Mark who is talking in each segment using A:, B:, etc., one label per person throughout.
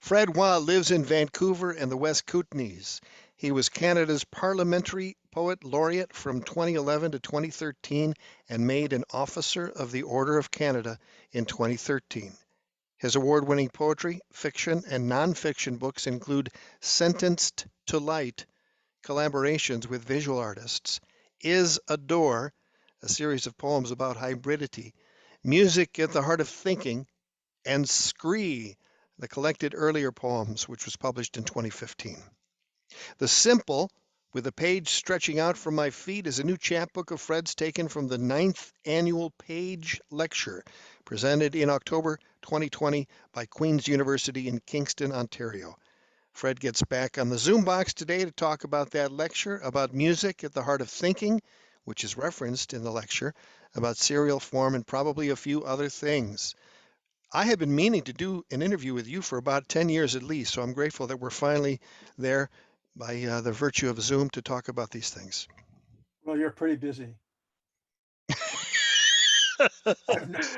A: Fred Waugh lives in Vancouver and the West Kootenays. He was Canada's Parliamentary Poet Laureate from 2011 to 2013 and made an Officer of the Order of Canada in 2013. His award-winning poetry, fiction, and nonfiction books include Sentenced to Light, collaborations with visual artists, Is a Door, a series of poems about hybridity, Music at the Heart of Thinking, and Scree, the collected earlier poems, which was published in 2015. The Simple, with a page stretching out from my feet, is a new chapbook of Fred's taken from the 9th Annual Page Lecture, presented in October 2020 by Queen's University in Kingston, Ontario. Fred gets back on the Zoom box today to talk about that lecture, about music at the heart of thinking, which is referenced in the lecture, about serial form, and probably a few other things. I have been meaning to do an interview with you for about 10 years at least, so I'm grateful that we're finally there by the virtue of Zoom to talk about these things.
B: Well, you're pretty busy.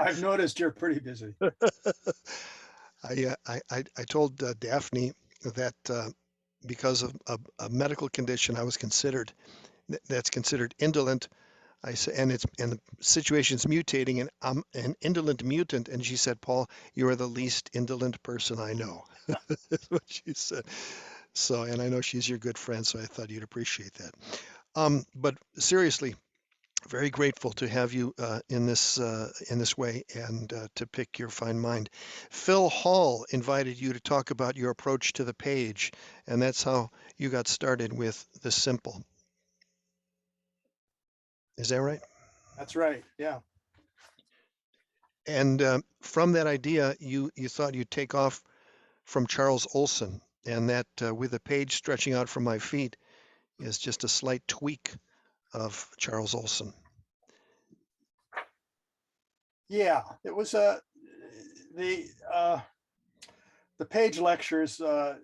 B: I've noticed you're pretty busy.
A: I told Daphne that because of a medical condition I was considered that's considered indolent. I said, and the situation's mutating, and I'm an indolent mutant. And she said, "Paul, you are the least indolent person I know." That's what she said. So, and I know she's your good friend, so I thought you'd appreciate that. But seriously, very grateful to have you in this way and to pick your fine mind. Phil Hall invited you to talk about your approach to the page, and that's how you got started with The Simple. Is that right?
B: That's right. Yeah.
A: And from that idea, you thought you'd take off from Charles Olson, and that with a page stretching out from my feet is just a slight tweak of Charles Olson.
B: Yeah. It was the page lectures are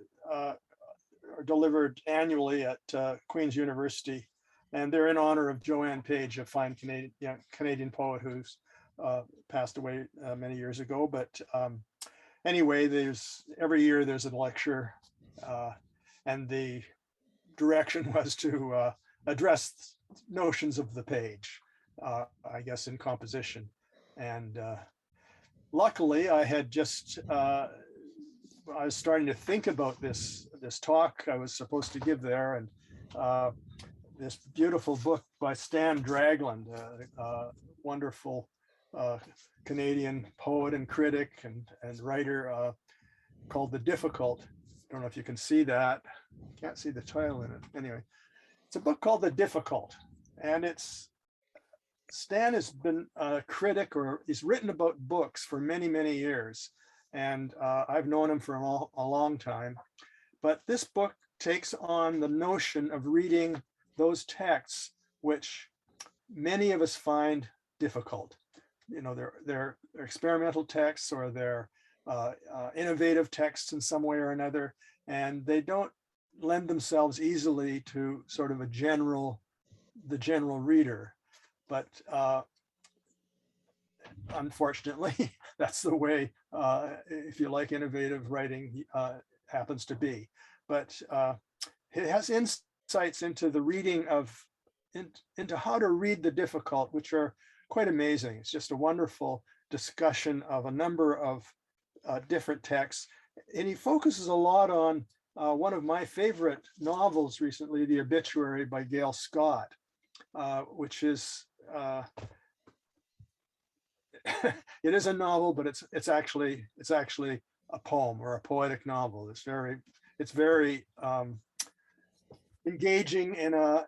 B: delivered annually at Queen's University, and they're in honor of Joanne Page, a fine Canadian poet who's passed away many years ago. But anyway, every year there's a lecture, and the direction was to address notions of the page, I guess, in composition. And luckily, I had just I was starting to think about this talk I was supposed to give there, and this beautiful book by Stan Dragland, wonderful Canadian poet and critic and writer, called The Difficult. I don't know if you can see that. Can't see the title in it. Anyway, it's a book called The Difficult, and Stan has been a critic, or he's written about books for many, many years. And I've known him for a long time. But this book takes on the notion of reading those texts which many of us find difficult. You know, they're experimental texts, or they're innovative texts in some way or another, and they don't lend themselves easily to sort of the general reader. But unfortunately, that's the way, if you like innovative writing, happens to be. But it has insights into the reading into how to read the difficult, which are quite amazing. It's just a wonderful discussion of a number of different texts. And he focuses a lot on one of my favorite novels recently, The Obituary by Gail Scott, which is it is a novel, but it's actually a poem, or a poetic novel. It's very engaging in a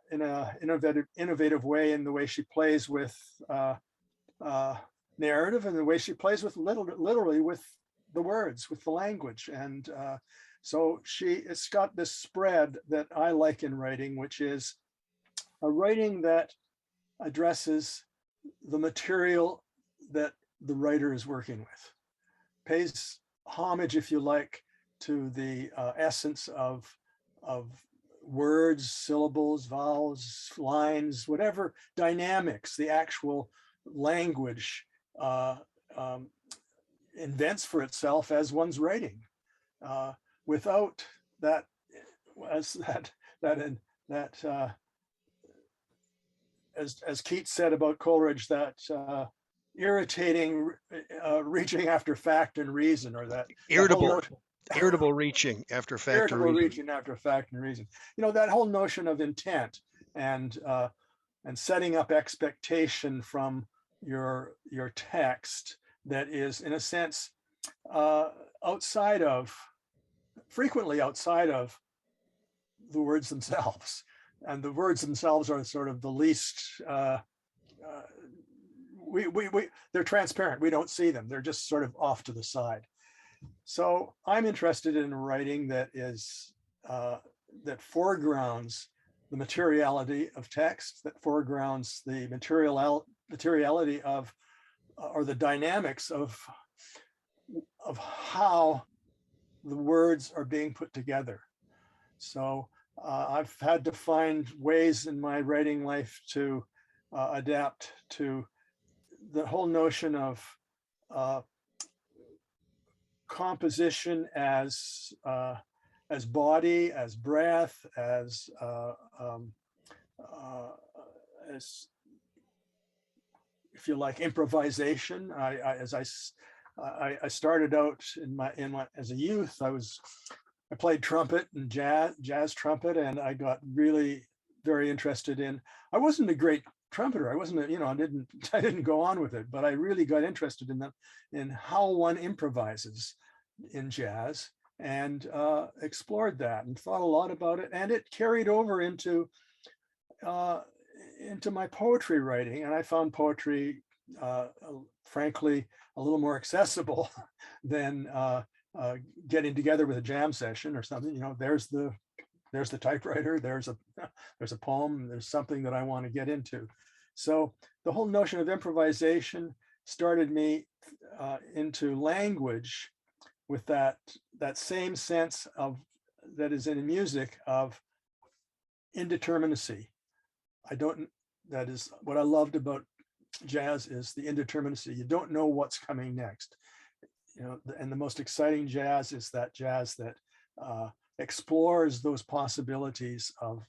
B: innovative way, in the way she plays with narrative, and the way she plays with literally with the words, with the language. And so it's got this spread that I like in writing, which is a writing that addresses the material that the writer is working with, pays homage, if you like, to the essence of words, syllables, vowels, lines, whatever dynamics the actual language invents for itself as one's writing. Without that, as that as Keats said about Coleridge, that irritating reaching after fact and reason, or that whole
A: Irritable,
B: notion,
A: irritable reaching after fact and
B: irritable
A: reason.
B: reaching after fact and reason. That whole notion of intent and setting up expectation from your text that is, in a sense, outside of, frequently outside of the words themselves. And the words themselves are sort of the least, they're transparent. We don't see them. They're just sort of off to the side. So I'm interested in writing that is, that foregrounds the materiality of text, that foregrounds the materiality of, or the dynamics of how the words are being put together. So I've had to find ways in my writing life to adapt to the whole notion of composition as body, as breath, as if you like, improvisation. I started out in my as a youth. I played trumpet and jazz trumpet, and I got really very interested in. I wasn't a great trumpeter. I wasn't, I didn't go on with it, but I really got interested in how one improvises in jazz, and explored that and thought a lot about it, and it carried over into my poetry writing. And I found poetry, frankly, a little more accessible than getting together with a jam session or something. There's the typewriter, there's a poem, there's something that I want to get into. So the whole notion of improvisation started me into language with that same sense of, that is in music, of indeterminacy. That is what I loved about jazz, is the indeterminacy. You don't know what's coming next. And the most exciting jazz is that jazz that explores those possibilities of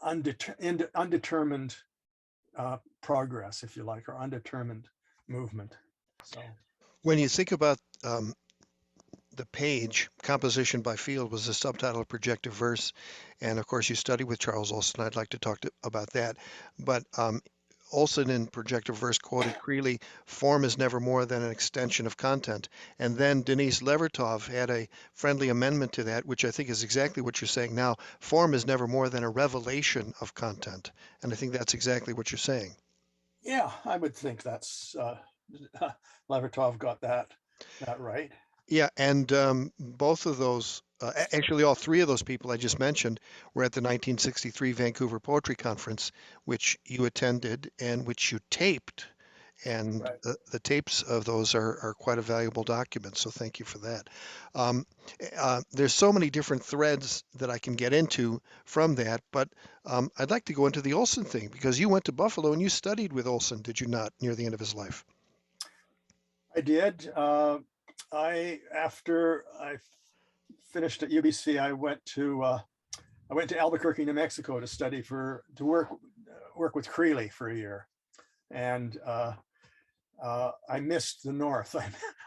B: undetermined progress, if you like, or undetermined movement. So
A: When you think about the page, Composition by Field was the subtitle of Projective Verse. And of course, you studied with Charles Olson. I'd like to talk about that. But Olson in Projective Verse quoted Creeley, "Form is never more than an extension of content." And then Denise Levertov had a friendly amendment to that, which I think is exactly what you're saying now. Form is never more than a revelation of content. And I think that's exactly what you're saying.
B: yeah, I would think that's Levertov got that right.
A: Yeah, and both of those, actually all three of those people I just mentioned were at the 1963 Vancouver Poetry Conference, which you attended and which you taped. And
B: Right.
A: the tapes of those are quite a valuable document, so thank you for that. There's so many different threads that I can get into from that, but I'd like to go into the Olson thing, because you went to Buffalo and you studied with Olson, did you not, near the end of his life?
B: I did. After I finished at UBC, I went to Albuquerque, New Mexico, to work with Creeley for a year, and I missed the North.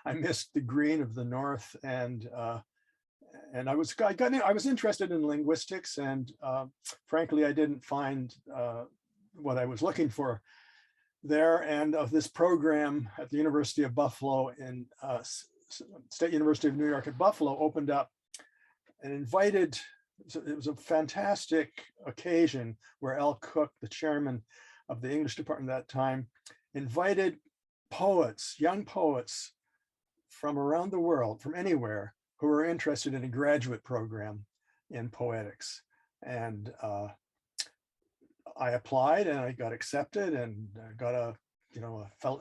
B: I missed the green of the North, and I was interested in linguistics, and frankly, I didn't find what I was looking for there. And of this program at the University of Buffalo, in State University of New York at Buffalo, opened up and invited. It was a fantastic occasion where Al Cook, the chairman of the English department at that time, invited poets, young poets from around the world, from anywhere, who were interested in a graduate program in poetics. And I applied and I got accepted and got a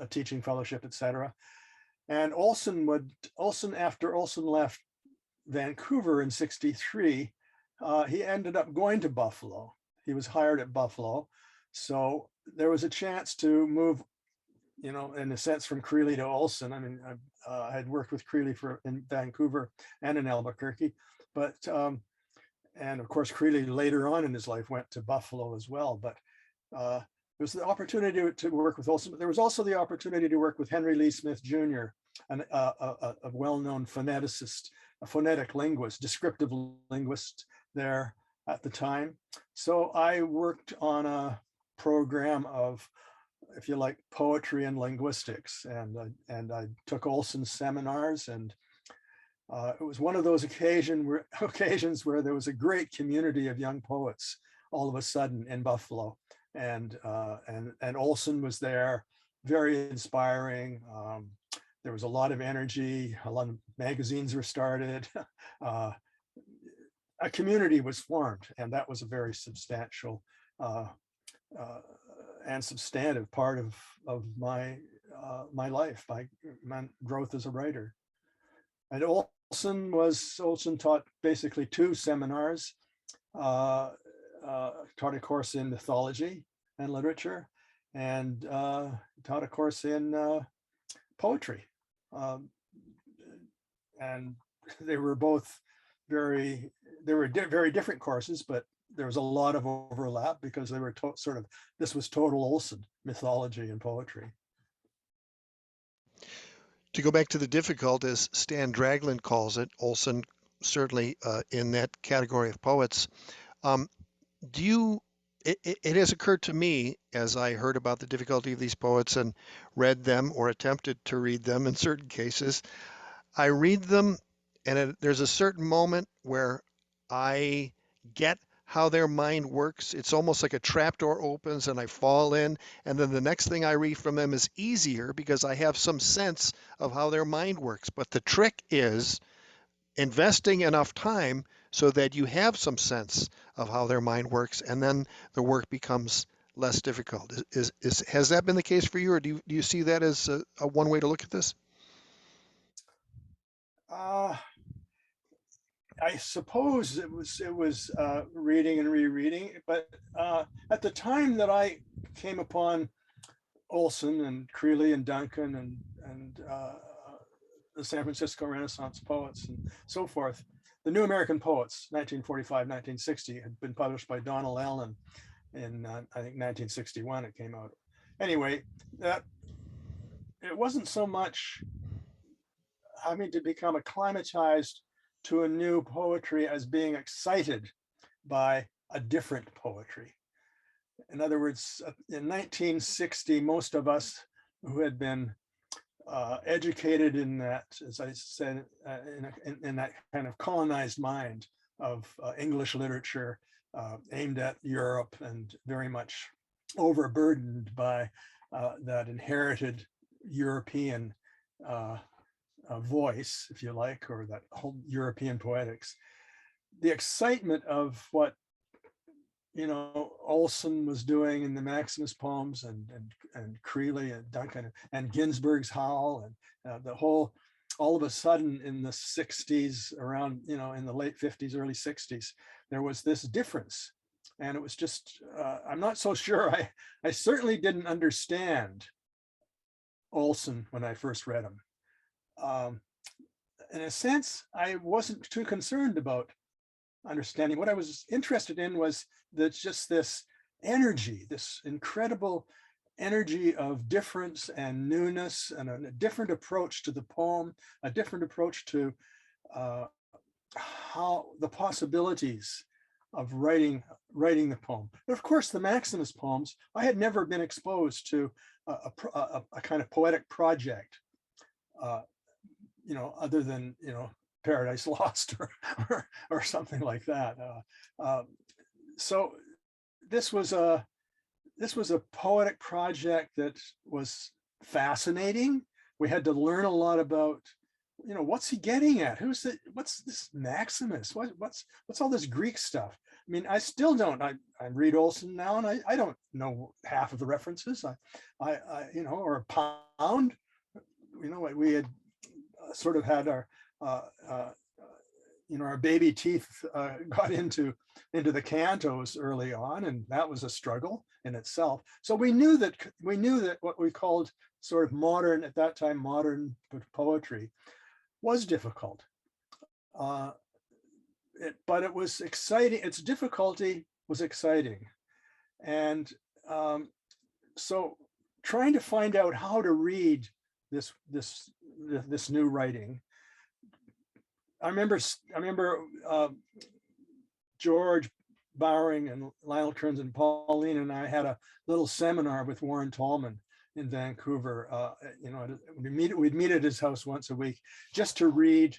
B: teaching fellowship, etc. And after Olson left Vancouver in '63, he ended up going to Buffalo. He was hired at Buffalo. So there was a chance to move in a sense, from Creeley to Olson. I mean, I had worked with Creeley in Vancouver and in Albuquerque, but and of course, Creeley later on in his life went to Buffalo as well. But there was the opportunity to work with Olson, but there was also the opportunity to work with Henry Lee Smith Jr., a well-known phoneticist, a phonetic linguist, descriptive linguist there at the time. So I worked on a program of, if you like, poetry and linguistics, and I took Olson's seminars, and it was one of those occasions where there was a great community of young poets all of a sudden in Buffalo, and Olson was there, very inspiring. There was a lot of energy. A lot of magazines were started. A community was formed, and that was a very substantial and substantive part of my life, my growth as a writer. And Olson taught basically 2 seminars, taught a course in mythology and literature, and taught a course in poetry. And they were both very different courses, but there was a lot of overlap because they were this was total Olson, mythology and poetry.
A: To go back to the difficult, as Stan Draglin calls it, Olson certainly in that category of poets. It has occurred to me as I heard about the difficulty of these poets and read them or attempted to read them in certain cases. I read them, and there's a certain moment where I get how their mind works. It's almost like a trapdoor opens and I fall in, and then the next thing I read from them is easier because I have some sense of how their mind works. But the trick is investing enough time so that you have some sense of how their mind works, and then the work becomes less difficult. Has that been the case for you, or do you see that as a one way to look at this?
B: I suppose it was reading and rereading, but at the time that I came upon Olson and Creeley and Duncan and the San Francisco Renaissance poets and so forth, the New American Poets, 1945, 1960, had been published by Donald Allen in I think 1961. It came out. Anyway, that it wasn't so much having to become acclimatized to a new poetry as being excited by a different poetry. In other words, in 1960, most of us who had been educated in that, as I said, in that kind of colonized mind of English literature aimed at Europe and very much overburdened by that inherited European voice, if you like, or that whole European poetics. The excitement of what Olson was doing in the Maximus poems, and Creeley and Duncan and Ginsberg's Howl, and the whole, all of a sudden in the 60s, around, in the late 50s, early 60s, there was this difference. And it was just, I'm not so sure. I certainly didn't understand Olson when I first read him. In a sense, I wasn't too concerned about understanding. What I was interested in was that just this energy, this incredible energy of difference and newness, and a different approach to the poem, a different approach to how the possibilities of writing the poem. But of course, the Maximus poems, I had never been exposed to a kind of poetic project, other than, Paradise Lost or something like that. So this was a poetic project that was fascinating. We had to learn a lot about, what's he getting at? What's this Maximus? What's all this Greek stuff? I mean, I still don't. I read Olson now, and I don't know half of the references. Or Pound. We had sort of had our our baby teeth got into the cantos early on, and that was a struggle in itself. So we knew that what we called sort of modern, at that time, modern poetry was difficult. But it was exciting. Its difficulty was exciting. And so trying to find out how to read this new writing. I remember George Bowering and Lionel Kearns and Pauline and I had a little seminar with Warren Tallman in Vancouver. We'd meet at his house once a week just to read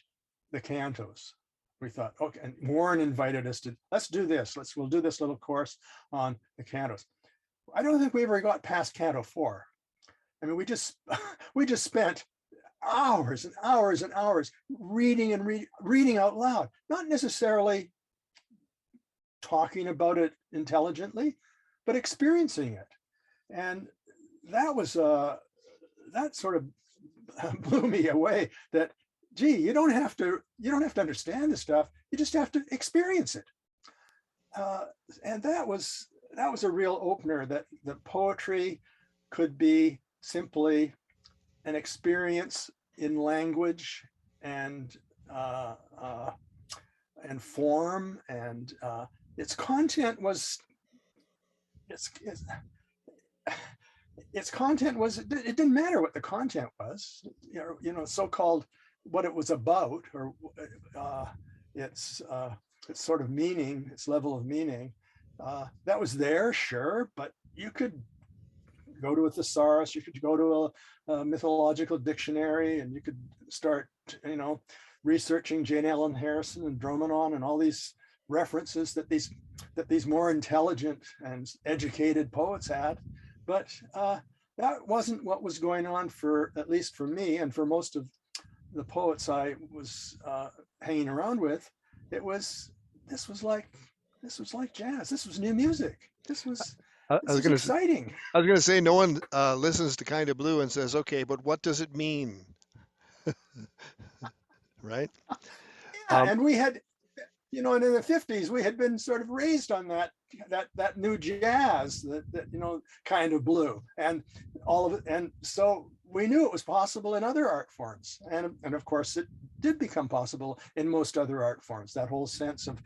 B: the cantos. We thought, okay, and Warren invited us to, let's do this. We'll do this little course on the cantos. I don't think we ever got past Canto 4. I mean, we just spent hours and hours and hours reading out loud, not necessarily talking about it intelligently, but experiencing it. And that was that sort of blew me away, that gee, you don't have to understand this stuff, you just have to experience it. And that was a real opener, that the poetry could be simply an experience in language and form, and its content was it didn't matter what the content was, so-called what it was about, or its sort of meaning, its level of meaning, that was there, sure, but you could go to a thesaurus, you could go to a mythological dictionary, and you could start, researching Jane Ellen Harrison and Drummond and all these references that these more intelligent and educated poets had. But that wasn't what was going on, for at least for me and for most of the poets I was hanging around with. This was like jazz. This was new music. This was exciting.
A: I was going to say, no one listens to Kind of Blue and says, okay, but what does it mean? Right?
B: Yeah, and we had, and in the 50s, we had been sort of raised on that new jazz, that Kind of Blue, and all of it. And so we knew it was possible in other art forms. And of course, it did become possible in most other art forms, that whole sense of,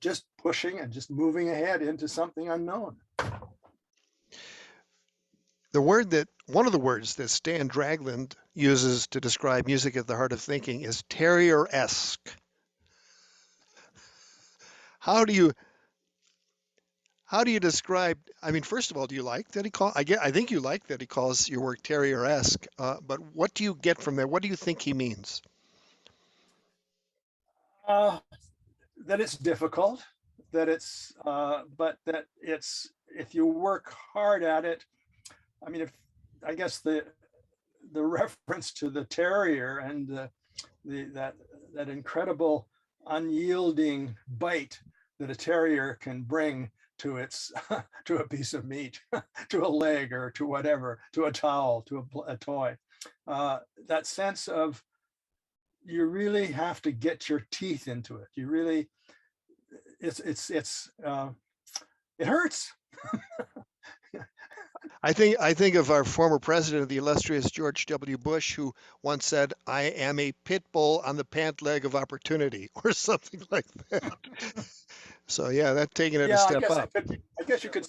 B: just pushing and just moving ahead into something unknown.
A: One of the words that Stan Dragland uses to describe music at the heart of thinking is Terrieresque. How do you describe? I mean, first of all, do you like that I think you like that he calls your work Terrieresque. But what do you get from there? What do you think he means?
B: That it's difficult, that it's, but that it's, if you work hard at it. I mean, I guess the reference to the terrier and that incredible unyielding bite that a terrier can bring to its to a piece of meat, to a leg, or to whatever, to a towel, to a toy. That sense of, you really have to get your teeth into it. You really, it hurts.
A: I think of our former president, the illustrious George W. Bush, who once said, "I am a pit bull on the pant leg of opportunity," or something like that. So yeah, that's taking it a step up.
B: I guess you could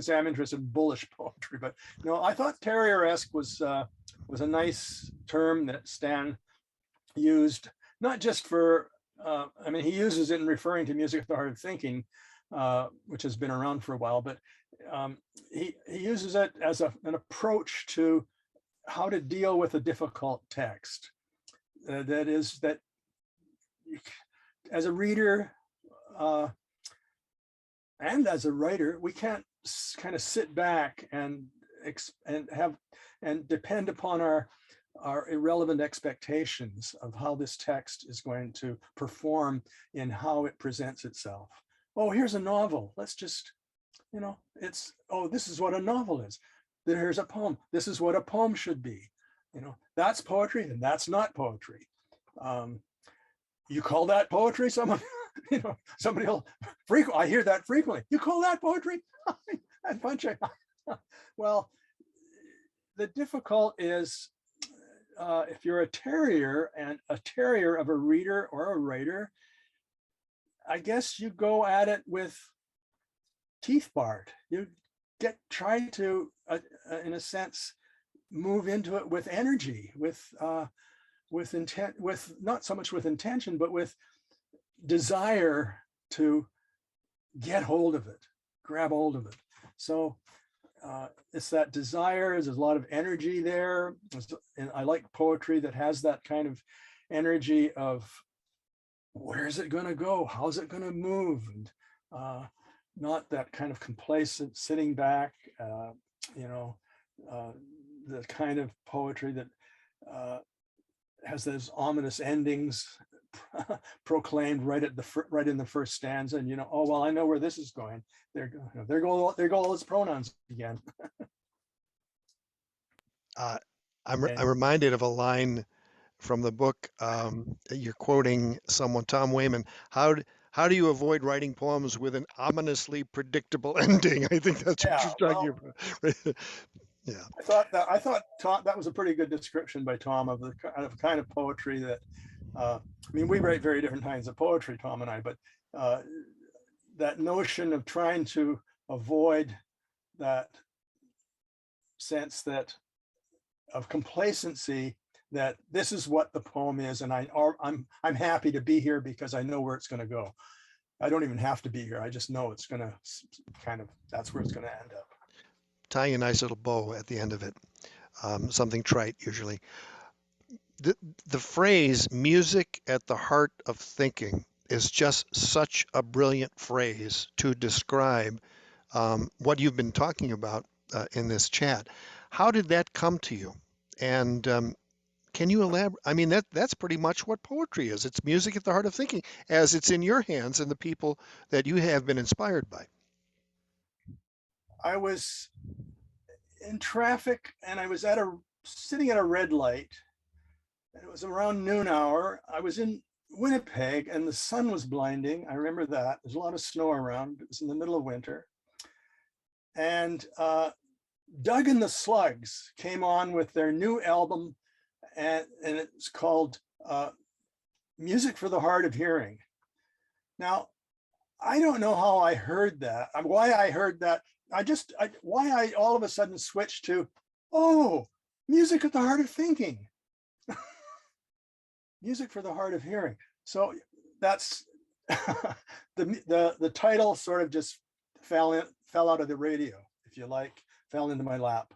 B: say I'm interested in bullish poetry, but I thought Terrieresque was a nice term that Stan used, not just for. I mean, he uses it in referring to music at the heart of thinking, which has been around for a while, but he uses it as an approach to how to deal with a difficult text. That is, that as a reader and as a writer, we can't kind of sit back and depend upon our irrelevant expectations of how this text is going to perform in how it presents itself. Oh, here's a novel. Let's just, this is what a novel is. Here's a poem. This is what a poem should be. That's poetry and that's not poetry. you call that poetry? Someone, somebody will I hear that frequently. You call that poetry? And bunch of, well, the difficult is if you're a terrier and a terrier of a reader or a writer, I guess you go at it with teeth bared. You try to, in a sense, move into it with energy, with intent, with not so much with intention, but with desire to get hold of it, grab hold of it. So it's that desire. There's a lot of energy there. And I like poetry that has that kind of energy of where is it going to go? How's it going to move? And not that kind of complacent sitting back, the kind of poetry that has those ominous endings proclaimed right in the first stanza, and oh well, I know where this is going. There go all his pronouns again.
A: I'm reminded of a line from the book. You're quoting someone, Tom Wayman. How do you avoid writing poems with an ominously predictable ending? I think that's what you're talking about. Yeah.
B: I thought Tom, that was a pretty good description by Tom of the kind of poetry that, we write very different kinds of poetry, Tom and I, but that notion of trying to avoid that sense of complacency, that this is what the poem is, and I'm happy to be here because I know where it's going to go. I don't even have to be here. I just know it's going to that's where it's going to end up.
A: Tying a nice little bow at the end of it, something trite usually. The phrase "music at the heart of thinking" is just such a brilliant phrase to describe what you've been talking about in this chat. How did that come to you? And can you elaborate? That's pretty much what poetry is. It's music at the heart of thinking, as it's in your hands and the people that you have been inspired by.
B: I was in traffic and I was sitting at a red light. It was around noon hour. I was in Winnipeg and the sun was blinding. I remember that. There's a lot of snow around. It was in the middle of winter. And Doug and the Slugs came on with their new album, and it's called Music for the Hard of Hearing. Now, I don't know how I heard that, why I heard that. Why I all of a sudden switched to, oh, music at the heart of thinking. Music for the hard of hearing. So that's the title sort of just fell out of the radio, if you like, fell into my lap.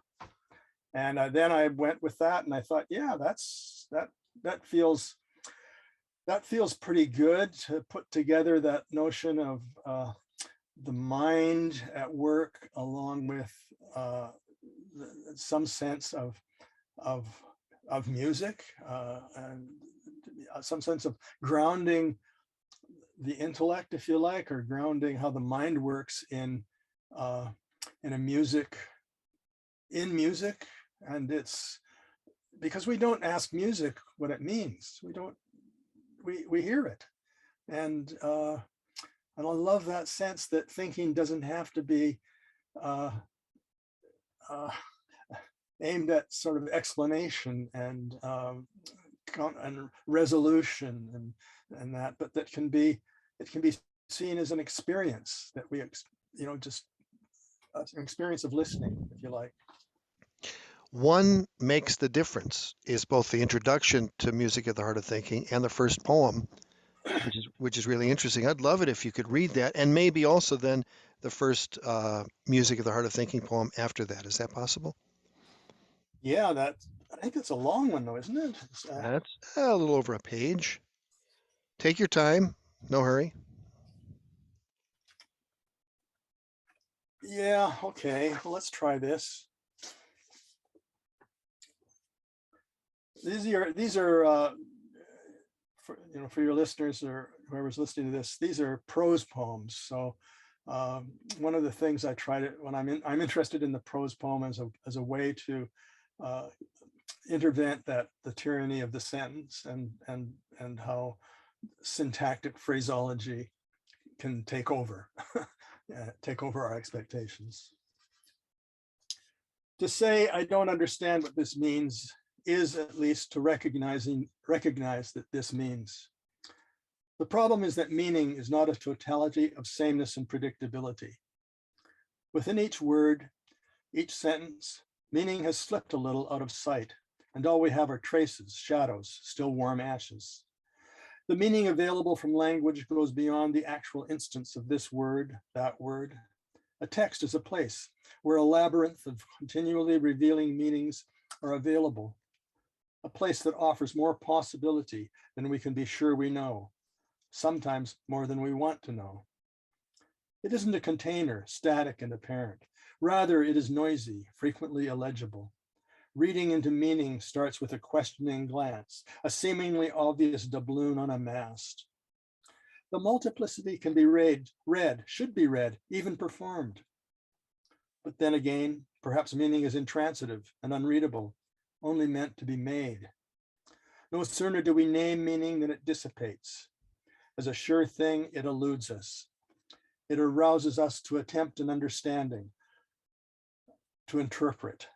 B: And then I went with that, and I thought, yeah, that feels pretty good to put together that notion of the mind at work, along with some sense of music, and some sense of grounding the intellect, if you like, or grounding how the mind works in music. And it's because we don't ask music what it means. We hear it. And I love that sense that thinking doesn't have to be aimed at sort of explanation and resolution and that, but it can be seen as an experience that we, just an experience of listening, if you like.
A: One Makes the Difference is both the introduction to Music at the Heart of Thinking and the first poem, which is really interesting. I'd love it if you could read that, and maybe also then the first Music at the Heart of Thinking poem after that. Is that possible?
B: Yeah, I think it's a long one though, isn't it?
A: That's a little over a page. Take your time, no hurry.
B: Yeah, okay, well, let's try this. These are for your listeners or whoever's listening to this, these are prose poems. So one of the things I try to, when I'm interested in the prose poem as a way to intervent the tyranny of the sentence and how syntactic phraseology can take over, take over our expectations. To say I don't understand what this means is at least to recognize that this means. The problem is that meaning is not a totality of sameness and predictability. Within each word, each sentence, meaning has slipped a little out of sight, and all we have are traces, shadows, still warm ashes. The meaning available from language goes beyond the actual instance of this word, that word. A text is a place where a labyrinth of continually revealing meanings are available, a place that offers more possibility than we can be sure we know, sometimes more than we want to know. It isn't a container, static and apparent. Rather, it is noisy, frequently illegible. Reading into meaning starts with a questioning glance, a seemingly obvious doubloon on a mast. The multiplicity can be read, should be read, even performed. But then again, perhaps meaning is intransitive and unreadable, only meant to be made. No sooner do we name meaning than it dissipates. As a sure thing, it eludes us. It arouses us to attempt an understanding, to interpret.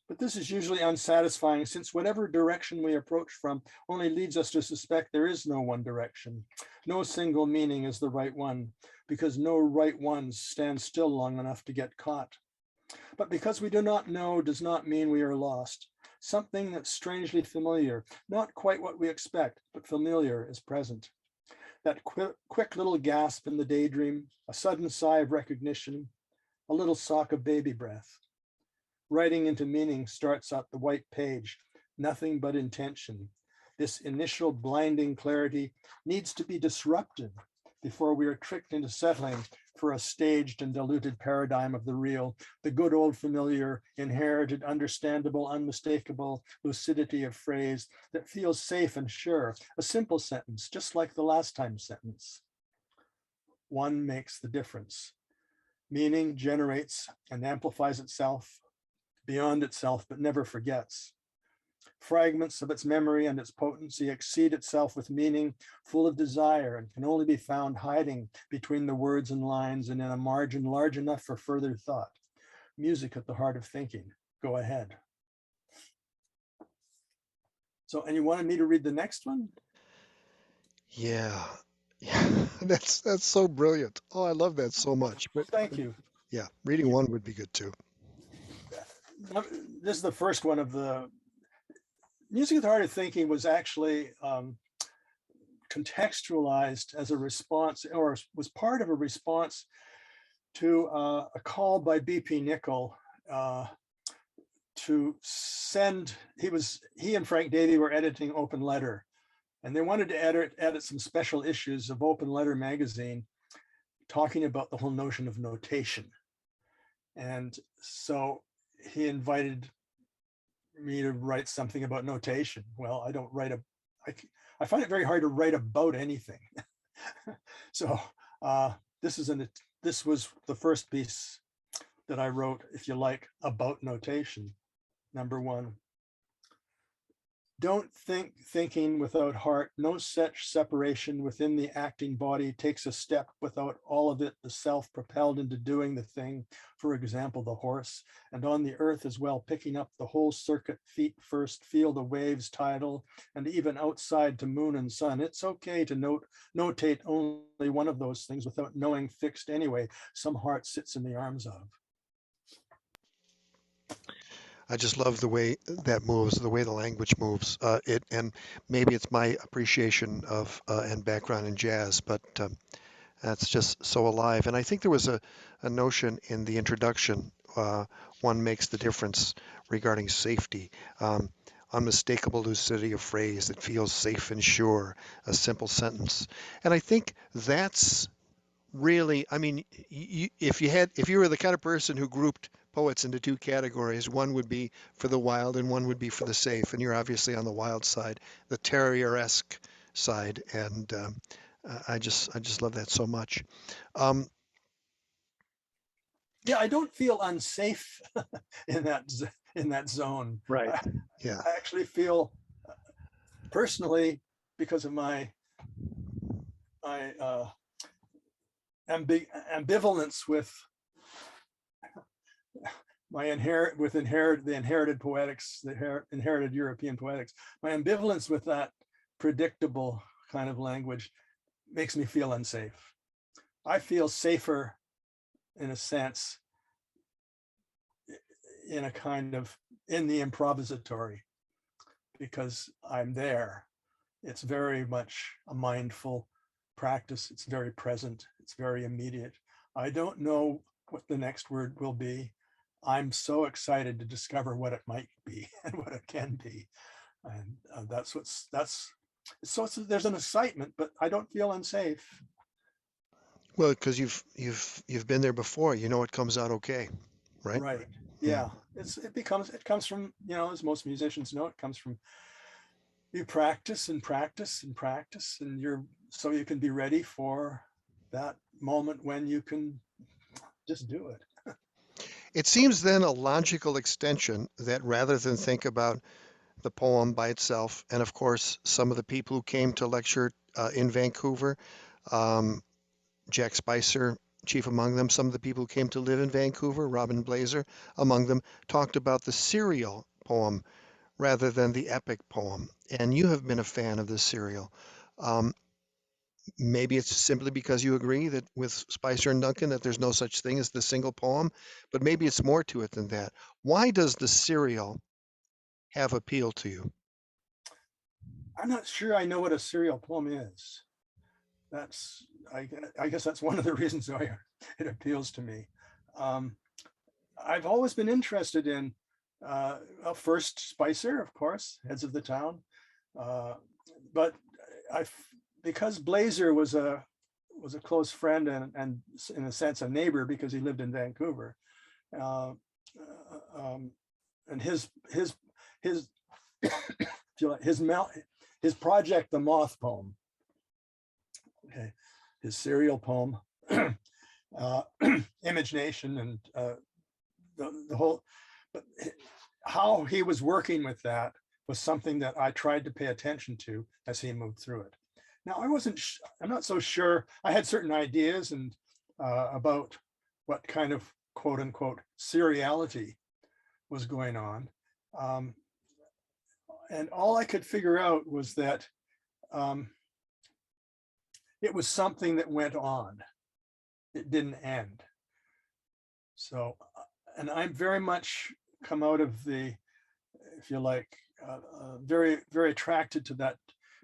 B: But this is usually unsatisfying, since whatever direction we approach from only leads us to suspect there is no one direction. No single meaning is the right one, because no right ones stand still long enough to get caught. But because we do not know does not mean we are lost. Something that's strangely familiar, not quite what we expect, but familiar, is present. That quick little gasp in the daydream, a sudden sigh of recognition, a little sock of baby breath. Writing into meaning starts at the white page, nothing but intention. This initial blinding clarity needs to be disrupted before we are tricked into settling for a staged and diluted paradigm of the real, the good old familiar, inherited, understandable, unmistakable lucidity of phrase that feels safe and sure, a simple sentence, just like the last time sentence. One makes the difference. Meaning generates and amplifies itself beyond itself, but never forgets. Fragments of its memory and its potency exceed itself with meaning, full of desire, and can only be found hiding between the words and lines and in a margin large enough for further thought. Music at the heart of thinking. Go ahead. So, and you wanted me to read the next one?
A: Yeah. That's so brilliant. Oh, I love that so much. But
B: Thank you.
A: yeah, reading one would be good too.
B: This is the first one of the Music at the Heart of Thinking was actually contextualized as a response, or was part of a response to a call by BP Nicol to send, he and Frank Davey were editing Open Letter, and they wanted to edit some special issues of Open Letter magazine talking about the whole notion of notation. And so he invited me to write something about notation. Well, I don't write I find it very hard to write about anything. So this was the first piece that I wrote, if you like, about notation. Number one. Don't think thinking without heart. No such separation within the acting body takes a step without all of it, the self propelled into doing the thing, for example, the horse, and on the earth as well, picking up the whole circuit, feet first, feel the waves tidal, and even outside to moon and sun. It's okay to notate only one of those things without knowing fixed anyway, some heart sits in the arms of.
A: I just love the way that moves, the way the language moves. And maybe it's my appreciation of and background in jazz, but that's just so alive. And I think there was a notion in the introduction, one makes the difference regarding safety. Unmistakable lucidity of phrase that feels safe and sure, a simple sentence. And I think that's really, I mean, if you were the kind of person who grouped poets into two categories, one would be for the wild and one would be for the safe, and you're obviously on the wild side, the Terrieresque side, and I just love that so much.
B: Yeah, I don't feel unsafe in that zone.
A: Right. Yeah.
B: I actually feel personally, because of my ambivalence with the inherited poetics, the inherited European poetics. My ambivalence with that predictable kind of language makes me feel unsafe. I feel safer, in a sense, in the improvisatory, because I'm there. It's very much a mindful practice. It's very present. It's very immediate. I don't know what the next word will be. I'm so excited to discover what it might be and what it can be. And there's an excitement, but I don't feel unsafe.
A: Well, because you've been there before, you know it comes out okay, right?
B: Right. Yeah. It comes from, as most musicians know, it comes from you practice and practice and practice, and so you can be ready for that moment when you can just do it.
A: It seems then a logical extension that rather than think about the poem by itself, and of course, some of the people who came to lecture in Vancouver, um, Jack Spicer, chief among them, some of the people who came to live in Vancouver, Robin Blazer among them, talked about the serial poem rather than the epic poem. And you have been a fan of the serial. Um, Maybe it's simply because you agree that with Spicer and Duncan that there's no such thing as the single poem, but maybe it's more to it than that. Why does the serial have appeal to you?
B: I'm not sure I know what a serial poem is. That's I guess that's one of the reasons why it appeals to me. Um, I've always been interested in first Spicer, of course, Heads of the Town, but I because Blazer was a close friend and in a sense a neighbor because he lived in Vancouver, uh, um, and his his project, the Moth poem, okay, his serial poem, Image Nation, and the whole, but how he was working with that was something that I tried to pay attention to as he moved through it. Now, I'm not so sure. I had certain ideas and about what kind of quote unquote seriality was going on. And all I could figure out was that it was something that went on. It didn't end. So, and I'm very much come out of the, if you like, very, very attracted to that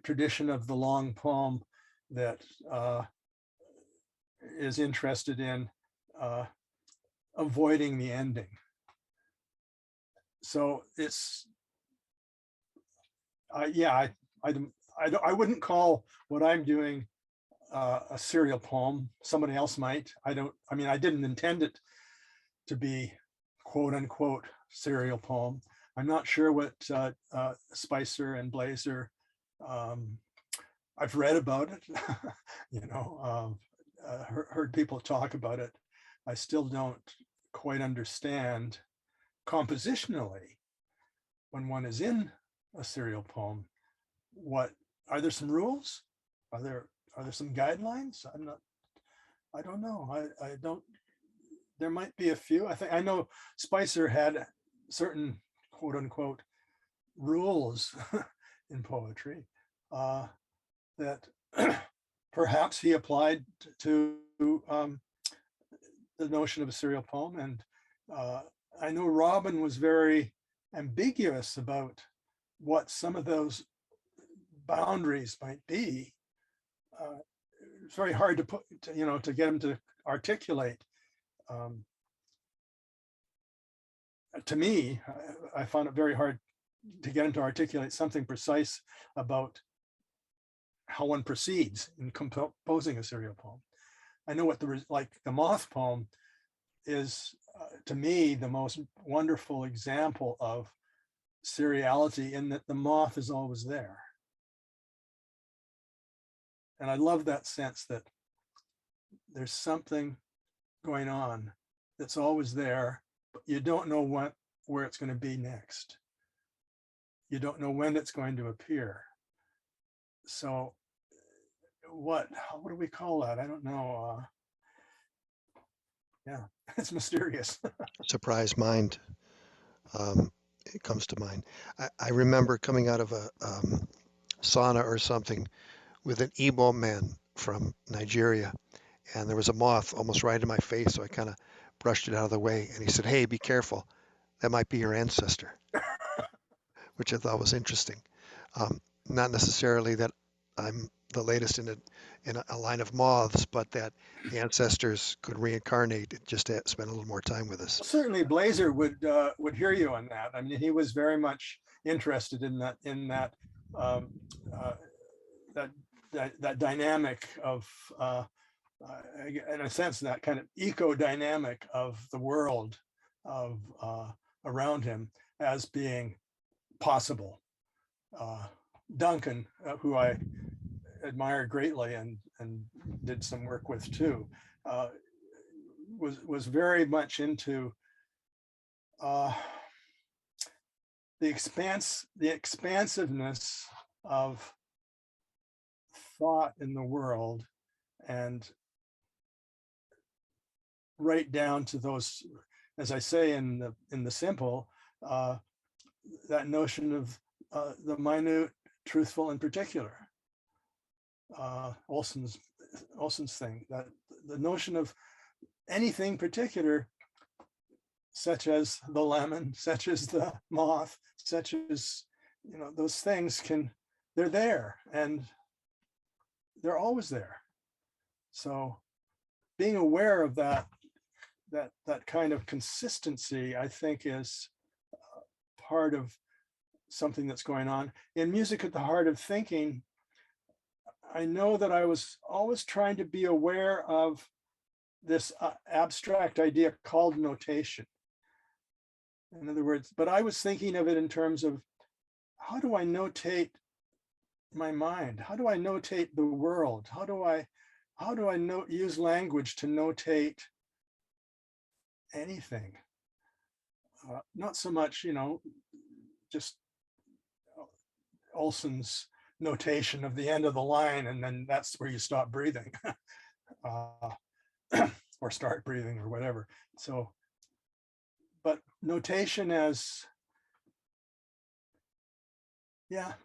B: tradition of the long poem that is interested in avoiding the ending. So it's, yeah, I wouldn't call what I'm doing a serial poem. Somebody else might. I didn't intend it to be quote unquote serial poem. I'm not sure what Spicer and Blazer, I've read about it, heard people talk about it. I still don't quite understand compositionally when one is in a serial poem. What are there some rules? Are there some guidelines? I don't know. I don't. There might be a few. I know Spicer had certain quote unquote rules in poetry that perhaps he applied to the notion of a serial poem. And I know Robin was very ambiguous about what some of those boundaries might be. It's very hard to to get him to articulate. To me, I found it very hard to get him to articulate something precise about how one proceeds in composing a serial poem. I know what the Moth poem is, to me, the most wonderful example of seriality, in that the moth is always there. And I love that sense that there's something going on that's always there, but you don't know where it's going to be next. You don't know when it's going to appear. So what do we call that? I don't know. Yeah, it's mysterious.
A: Surprise mind. It comes to mind. I remember coming out of a sauna or something with an Igbo man from Nigeria, and there was a moth almost right in my face, so I kind of brushed it out of the way. And he said, "Hey, be careful. That might be your ancestor," which I thought was interesting. Not necessarily that I'm the latest in a line of moths, but that the ancestors could reincarnate, just to spend a little more time with us.
B: Certainly, Blazer would hear you on that. I mean, he was very much interested in um, uh, that dynamic of, in a sense, that kind of eco dynamic of the world of around him as being possible. Duncan, who I admire greatly and did some work with too, was very much into the expansiveness of thought in the world, and right down to those, as I say in the simple, that notion of the minute, truthful, and particular. Olson's thing, that the notion of anything particular, such as the lemon, such as the moth, such as, those things they're there and they're always there. So being aware of that kind of consistency, I think, is part of something that's going on in music at the heart of thinking. I know that I was always trying to be aware of this abstract idea called notation. In other words, but I was thinking of it in terms of, how do I notate my mind? How do I notate the world? How do I use language to notate anything? Not so much, just Olson's notation of the end of the line, and then that's where you stop breathing, or start breathing, or whatever. So, but notation as,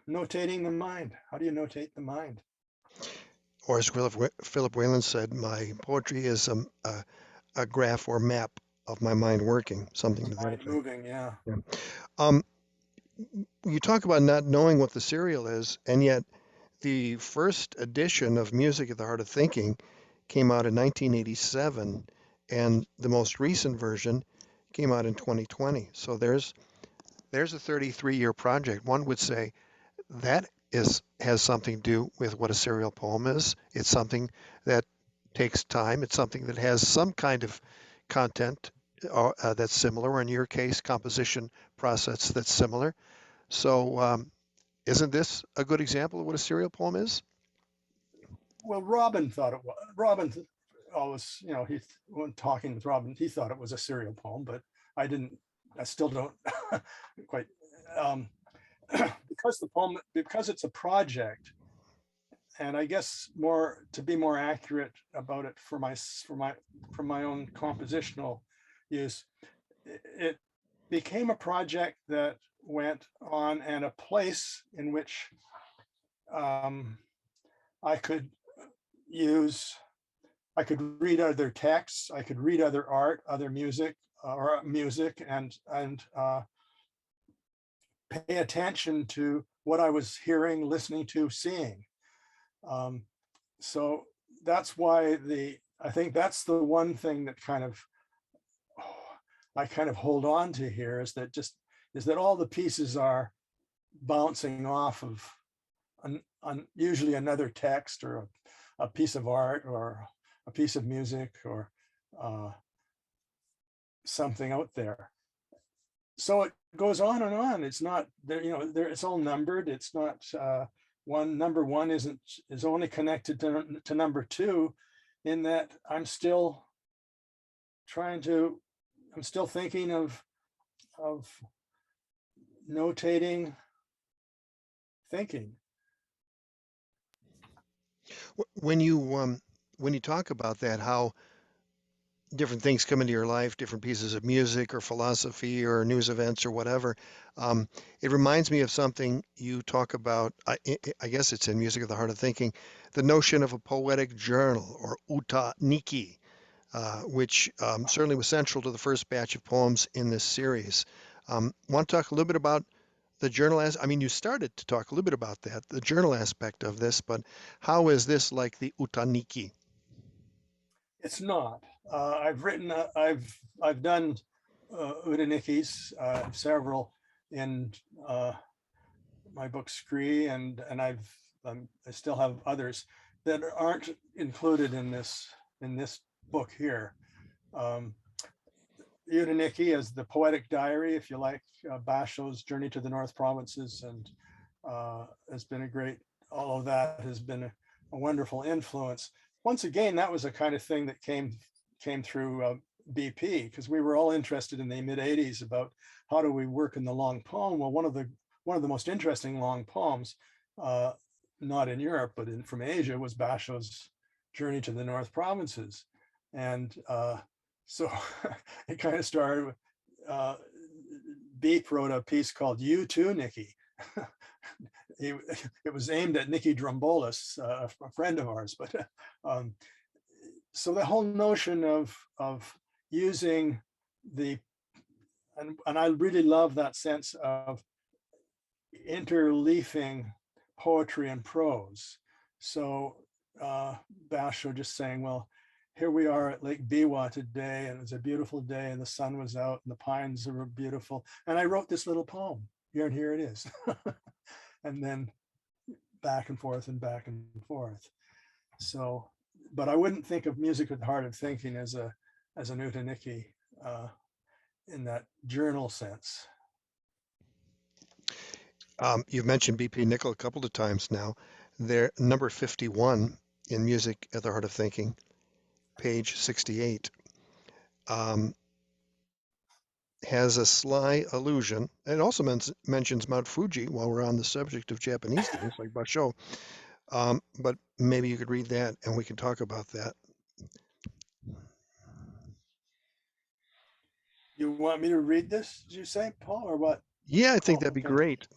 B: notating the mind. How do you notate the mind?
A: Or as Philip Whalen said, my poetry is a graph or map of my mind working, something to that
B: Mind
A: effect.
B: moving, yeah.
A: You talk about not knowing what the serial is, and yet the first edition of Music at the Heart of Thinking came out in 1987, and the most recent version came out in 2020. So there's a 33-year project. One would say that has something to do with what a serial poem is. It's something that takes time. It's something that has some kind of content that's similar, or in your case, composition process that's similar. So isn't this a good example of what a serial poem is?
B: Well, Robin thought it was. Robin always, when talking with Robin, he thought it was a serial poem, but I didn't. I still don't quite, because it's a project, and I guess to be more accurate about it for my own compositional use, it became a project that went on, and a place in which I could read other texts, I could read other art, other music, and pay attention to what I was hearing, listening to, seeing. So that's why I think that's the one thing that I kind of hold on to here, is that all the pieces are bouncing off of usually another text, or a piece of art, or a piece of music, or something out there. So it goes on and on. It's not there, it's all numbered. It's not number one is only connected to number two, in that I'm still thinking of notating thinking.
A: When you talk about that, how different things come into your life, different pieces of music or philosophy or news events or whatever. Um, it reminds me of something you talk about. I guess it's in Music of the Heart of Thinking, the notion of a poetic journal or Uttaniki, which certainly was central to the first batch of poems in this series. Want to talk a little bit about the journal as I mean, you started to talk a little bit about that, the journal aspect of this, but how is this like the Uttaniki?
B: It's not. I've written, I've done Udanikis, several in my book Scree, and I still have others that aren't included in this book here. Um, Uttaniki is the poetic diary, if you like, Basho's Journey to the North Provinces, and has been a great, all of that has been a wonderful influence. Once again, that was a kind of thing that came through BP, because we were all interested in the mid 80s about how do we work in the long poem. Well, one of the most interesting long poems, not in Europe, but from Asia, was Basho's Journey to the North Provinces. And so it kind of started with Beep wrote a piece called "You Too, Nikki." It was aimed at Nikki Drumbolis, a friend of ours. But so the whole notion of using the and I really love that sense of interleafing poetry and prose. So Basho just saying, well, here we are at Lake Biwa today, and it's a beautiful day, and the sun was out, and the pines were beautiful. And I wrote this little poem. Here it is. And then back and forth and back and forth. So, but I wouldn't think of Music with the Heart of Thinking as an Uttaniki in that journal sense.
A: You've mentioned BP Nickel a couple of times now. They're number 51 in Music at the Heart of Thinking, page 68. Um, has a sly allusion. It also mentions Mount Fuji while we're on the subject of Japanese things like Basho. But maybe you could read that and we can talk about that.
B: You want me to read this, did you say, Paul, or what?
A: Yeah, I think
B: Oh,
A: that'd be
B: okay.
A: great.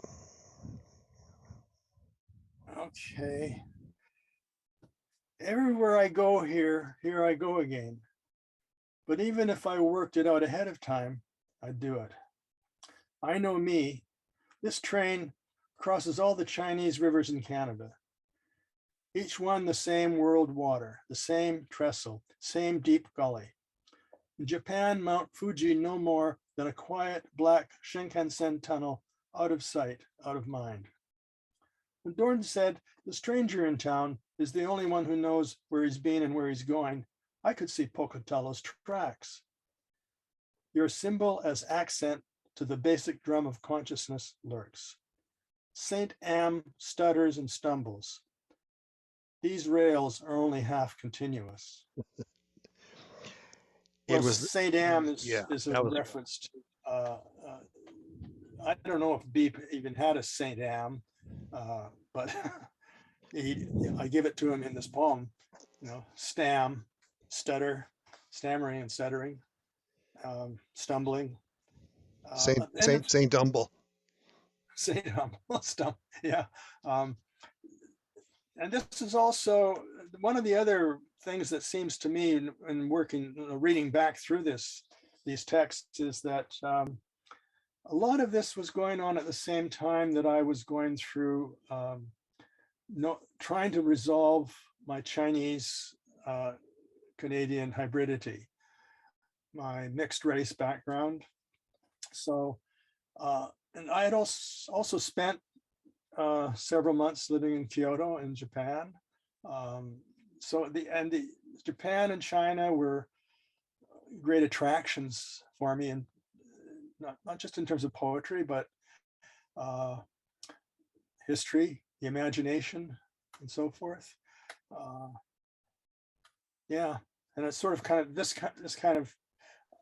B: Okay. Everywhere I go here I go again. But even if I worked it out ahead of time, I'd do it. I know me. This train crosses all the Chinese rivers in Canada. Each one the same world water, the same trestle, same deep gully. In Japan, Mount Fuji no more than a quiet black Shinkansen tunnel, out of sight, out of mind. When Dorn said, the stranger in town is the only one who knows where he's been and where he's going, I could see Pocatello's tracks. Your symbol as accent to the basic drum of consciousness lurks. Saint Am stutters and stumbles. These rails are only half continuous.
A: It
B: Well,
A: was,
B: Saint Am
A: yeah,
B: is a
A: that was
B: reference to, I don't know if Beep even had a Saint Am, but I give it to him in this poem, stutter, stammering and stuttering, stumbling. And
A: Saint Dumble.
B: Saint yeah. Um, and this is also one of the other things that seems to me in working, reading back through these texts, is that a lot of this was going on at the same time that I was going through trying to resolve my Chinese Canadian hybridity, my mixed race background. So, and I had also spent several months living in Kyoto in Japan. So the Japan and China were great attractions for me, and not just in terms of poetry, but history, the imagination, and so forth. Yeah, and it's sort of kind of this kind of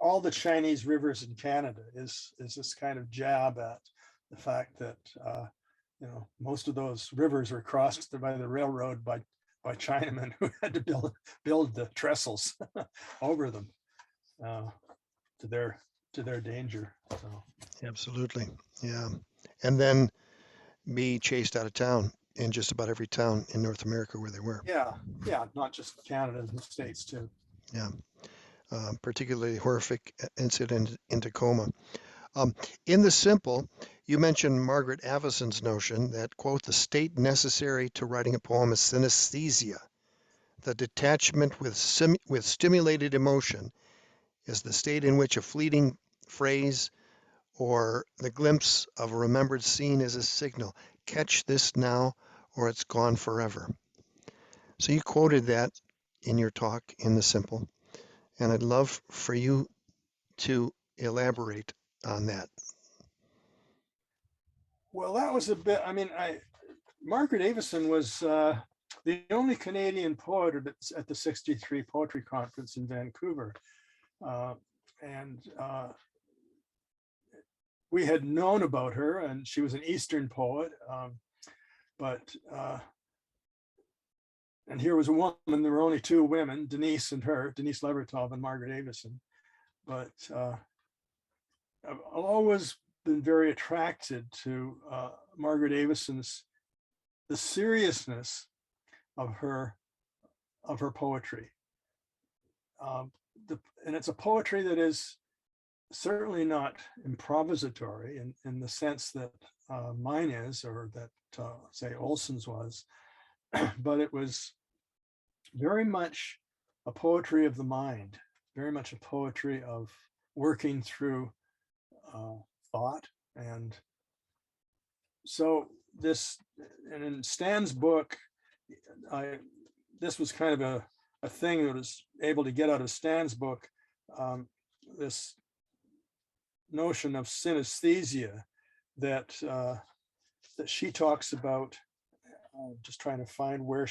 B: all the Chinese rivers in Canada is this kind of jab at the fact that most of those rivers were crossed by the railroad by Chinamen who had to build the trestles over them to their danger. So
A: Absolutely. Yeah. And then be chased out of town in just about every town in North America where they were.
B: yeah, not just Canada, the States too.
A: Yeah. Particularly horrific incident in Tacoma. Um, in the simple, you mentioned Margaret Avison's notion that, quote, the state necessary to writing a poem is synesthesia. The detachment with stimulated emotion is the state in which a fleeting phrase or the glimpse of a remembered scene is a signal. Catch this now or it's gone forever. So you quoted that in your talk in the simple, and I'd love for you to elaborate on that.
B: Well, that was a bit. I mean, Margaret Avison was the only Canadian poet at the '63 Poetry Conference in Vancouver, and we had known about her, and she was an Eastern poet, but. And here was a woman, there were only two women, Denise Levertov and Margaret Avison. But I've always been very attracted to Margaret Avison's, the seriousness of her poetry. And it's a poetry that is certainly not improvisatory in the sense that mine is, or that say Olson's was, but it was very much a poetry of the mind, very much a poetry of working through thought. And so and in Stan's book, this was kind of a thing that was able to get out of Stan's book, this notion of synesthesia that she talks about. I'm just trying to find where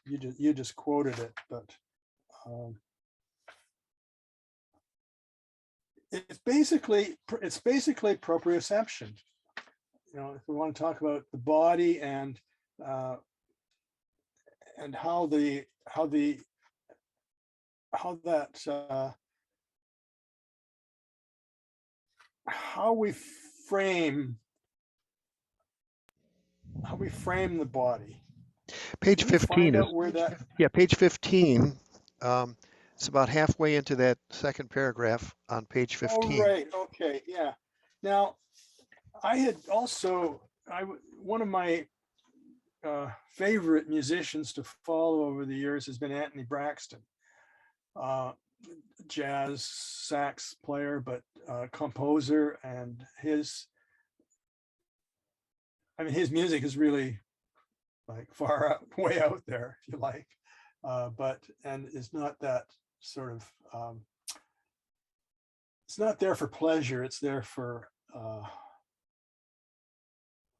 B: you just quoted it, but it's basically proprioception. You know, if we want to talk about the body and how we frame the body.
A: Page 15 is,
B: where that?
A: yeah, page 15. It's about halfway into that second paragraph on page 15.
B: Oh, right. Okay. Yeah. Now, I had also, one of my favorite musicians to follow over the years has been Anthony Braxton, jazz sax player, but composer, and his music is really like far out, way out there, if you like, and is not that sort of, it's not there for pleasure. It's there for, I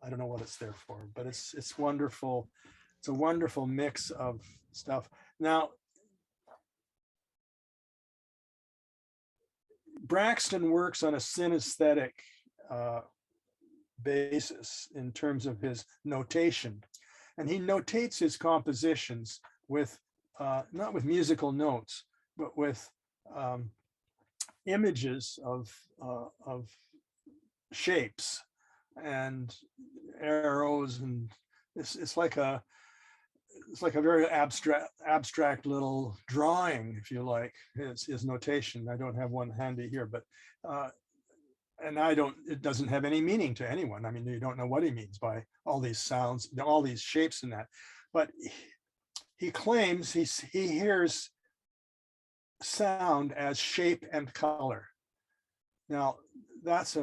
B: don't know what it's there for, but it's wonderful. It's a wonderful mix of stuff. Now, Braxton works on a synesthetic basis in terms of his notation, and he notates his compositions with not with musical notes, but with images of shapes and arrows, and it's like a very abstract little drawing, if you like, his notation. I don't have one handy here, but and it doesn't have any meaning to anyone. I mean, you don't know what he means by all these sounds, all these shapes in that. But he claims he hears sound as shape and color. Now, that's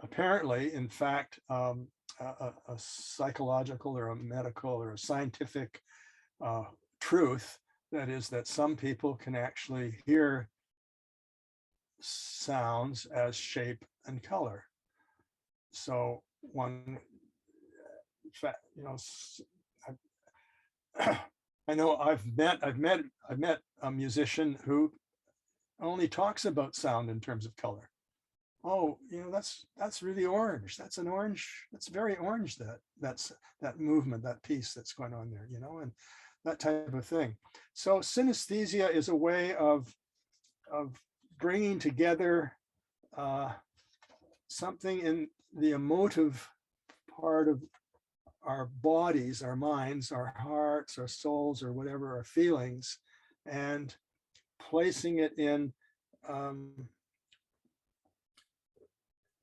B: apparently, in fact, a psychological or a medical or a scientific truth. That is, that some people can actually hear sounds as shape and color. So one, in fact, I know I've met a musician who only talks about sound in terms of color. Oh, that's really orange. That's an orange. That's very orange. That movement, that piece that's going on there. And that type of thing. So synesthesia is a way of bringing together something in the emotive part of our bodies, our minds, our hearts, our souls, or whatever, our feelings, and placing it in,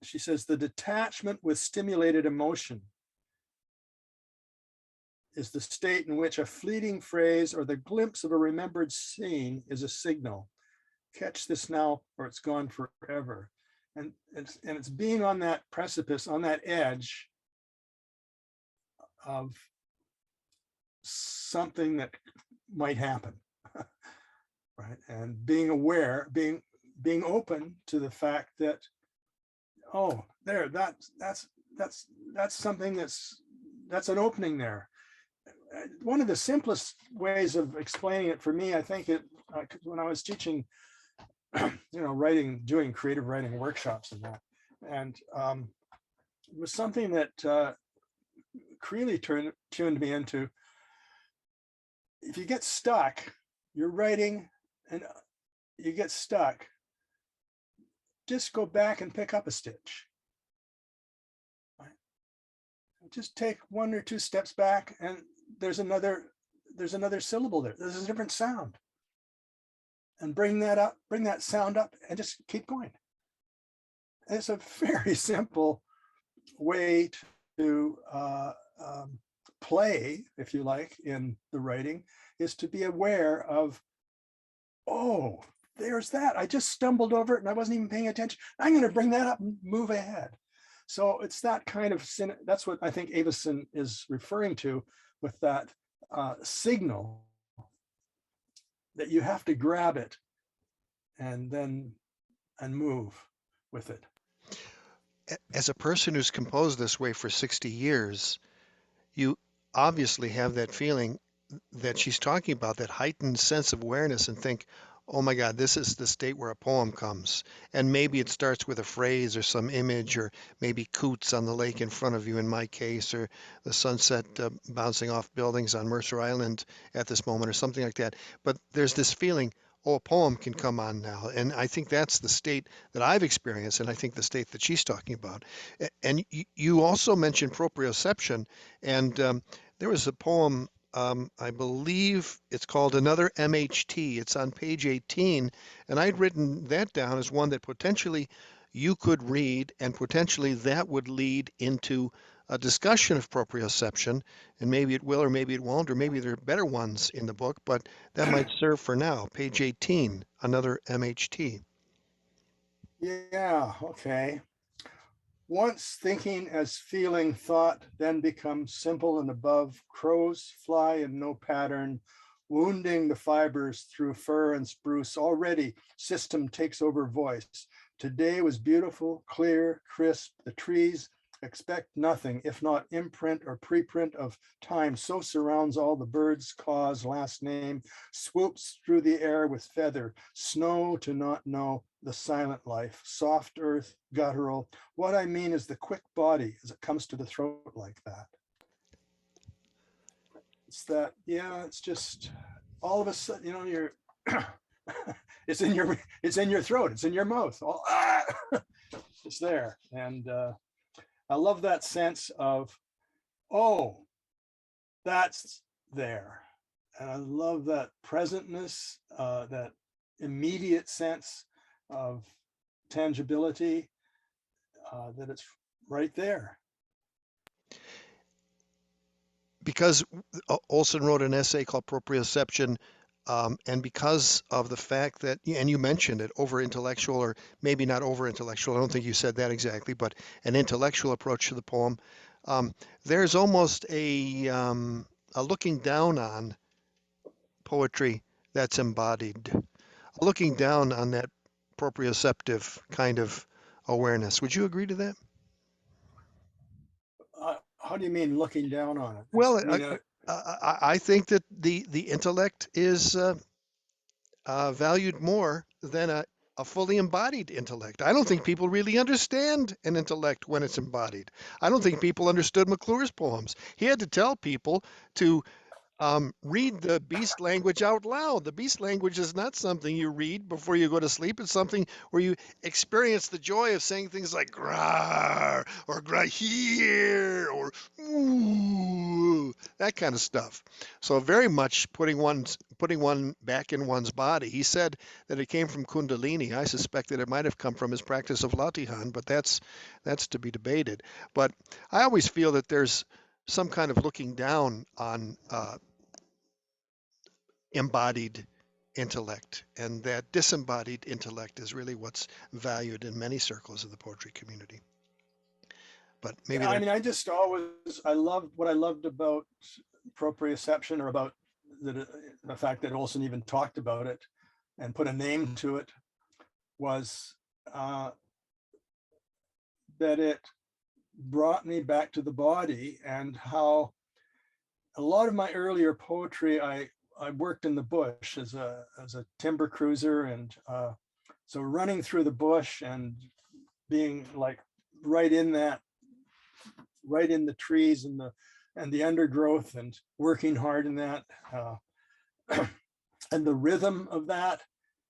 B: she says, the detachment with stimulated emotion is the state in which a fleeting phrase or the glimpse of a remembered scene is a signal. Catch this now, or it's gone forever. And it's being on that precipice, on that edge of something that might happen, right? And being aware, being open to the fact that, oh, there, that's something that's an opening there. One of the simplest ways of explaining it for me, I think when I was teaching, writing, doing creative writing workshops and that, and it was something that Cree tuned me into. If you get stuck, you're writing and you get stuck, just go back and pick up a stitch. Right? Just take 1 or 2 steps back, and there's another syllable there. There's a different sound. And bring that sound up, and just keep going. And it's a very simple way to play, if you like, in the writing, is to be aware of, oh, there's that. I just stumbled over it and I wasn't even paying attention. I'm going to bring that up and move ahead. So it's that kind of, that's what I think Avison is referring to with that signal, that you have to grab it and move with it.
A: As a person who's composed this way for 60 years, you obviously have that feeling that she's talking about, that heightened sense of awareness, and think, oh my God, this is the state where a poem comes. And maybe it starts with a phrase or some image, or maybe coots on the lake in front of you in my case, or the sunset bouncing off buildings on Mercer Island at this moment, or something like that. But there's this feeling, oh, a poem can come on now. And I think that's the state that I've experienced, and I think the state that she's talking about. And you also mentioned proprioception, and there was a poem, I believe it's called Another MHT. It's on page 18, and I'd written that down as one that potentially you could read, and potentially that would lead into a discussion of proprioception, and maybe it will, or maybe it won't, or maybe there are better ones in the book, but that might serve for now. Page 18, Another MHT.
B: Yeah, okay. Once thinking as feeling thought, then becomes simple and above. Crows fly in no pattern, wounding the fibers through fir and spruce. Already system takes over voice. Today was beautiful, clear, crisp. The trees expect nothing, if not imprint or preprint of time. So surrounds all the birds, cause, last name, swoops through the air with feather. Snow to not know the silent life, soft earth, guttural. What I mean is the quick body as it comes to the throat like that. It's that, yeah, it's just all of a sudden, you're it's in your throat, it's in your mouth. It's there. And I love that sense of, oh, that's there. And I love that presentness, that immediate sense of tangibility, that it's right there.
A: Because Olson wrote an essay called Proprioception, and because of the fact that, and you mentioned it, over-intellectual, or maybe not over-intellectual, I don't think you said that exactly, but an intellectual approach to the poem, there's almost a looking down on poetry that's embodied, looking down on that proprioceptive kind of awareness. Would you agree to that?
B: How do you mean looking down on it?
A: Well,
B: I mean,
A: I think that the intellect is valued more than a fully embodied intellect. I don't think people really understand an intellect when it's embodied. I don't think people understood McClure's poems. He had to tell people to Read the beast language out loud. The beast language is not something you read before you go to sleep. It's something where you experience the joy of saying things like "grar" or "gra here" or "ooh," that kind of stuff. So very much putting one back in one's body. He said that it came from Kundalini. I suspect that it might have come from his practice of Latihan, but that's to be debated. But I always feel that there's some kind of looking down on embodied intellect, and that disembodied intellect is really what's valued in many circles of the poetry community. But maybe
B: Yeah, I
A: that
B: mean, I loved what I loved about proprioception, or about the fact that Olson even talked about it and put a name to it, was uh, that it brought me back to the body, and how a lot of my earlier poetry, I worked in the bush as a timber cruiser, and so running through the bush and being like right in that, right in the trees and the undergrowth, and working hard in that, and the rhythm of that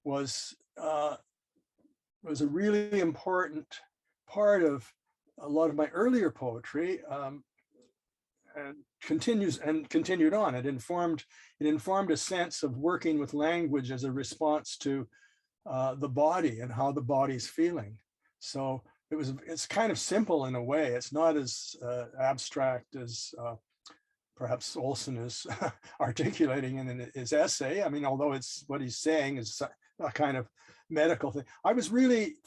B: was a really important part of a lot of my earlier poetry, and continued on. It informed a sense of working with language as a response to the body and how the body's feeling. So it's kind of simple in a way. It's not as abstract as perhaps Olson is articulating in his essay. I mean, although it's what he's saying is a kind of medical thing. I was really